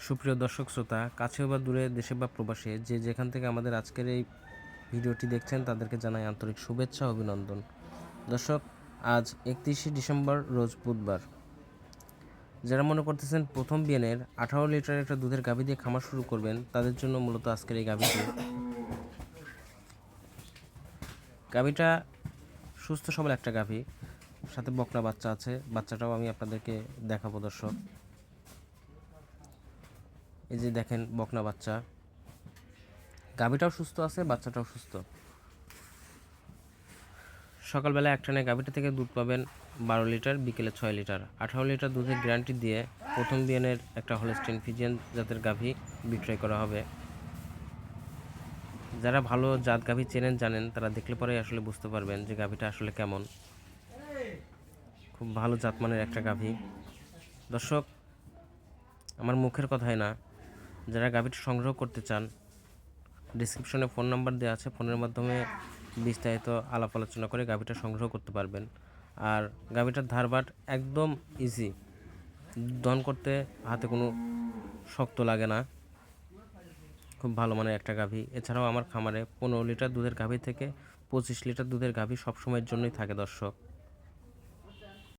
সুপ্রিয় দর্শক শ্রোতা, কাছেও বা দূরে, দেশে বা প্রবাসে, যে যেখান থেকে আমাদের আজকের এই ভিডিওটি দেখছেন তাদেরকে জানাই আন্তরিক শুভেচ্ছা ও অভিনন্দন। দর্শক, আজ 31শে ডিসেম্বর, রোজ বুধবার। যারা মনে করতেছেন প্রথম বিয়ানের 18 লিটারের একটা দুধের গাভী দিয়ে খামার শুরু করবেন, তাদের জন্য মূলত আজকের এই গাভীটি। গাভীটা সুস্থ সবল একটা গাভী, সাথে বকনা বাচ্চা আছে। বাচ্চাটাও আমি আপনাদেরকে দেখাবো দর্শক। এই যে দেখেন বকনা বাচ্চা, গাভীটাও সুস্থ আছে, বাচ্চাটাও সুস্থ। সকালবেলা একটানে গাভীটা থেকে দুধ পাবেন 12 লিটার, বিকেলে 6 লিটার। 18 লিটার দুধের গ্যারান্টি দিয়ে প্রথম বিয়ানের একটা হলস্টেইন ফ্রিজিয়ান জাতের গাভী বিক্রয় করা হবে। যারা ভালো জাত গাভী চেনেন জানেন, তারা দেখলে পরেই আসলে বুঝতে পারবেন যে গাভীটা আসলে কেমন। খুব ভালো জাতমানের একটা গাভী। দর্শক, আমার মুখের কথাই না, যারা গাভীটা সংগ্রহ করতে চান, ডিসক্রিপশনে ফোন নাম্বার দেওয়া আছে, ফোনের মাধ্যমে বিস্তারিত আলাপ আলোচনা করে গাভীটা সংগ্রহ করতে পারবেন। আর গাভীটার ধারবাট একদম ইজি, দহন করতে হাতে কোনো শক্ত লাগে না। খুব ভালো মানের একটা গাভী। এছাড়াও আমার খামারে 15 লিটার দুধের গাভী থেকে 25 লিটার দুধের গাভী সবসময়ের জন্যই থাকে দর্শক।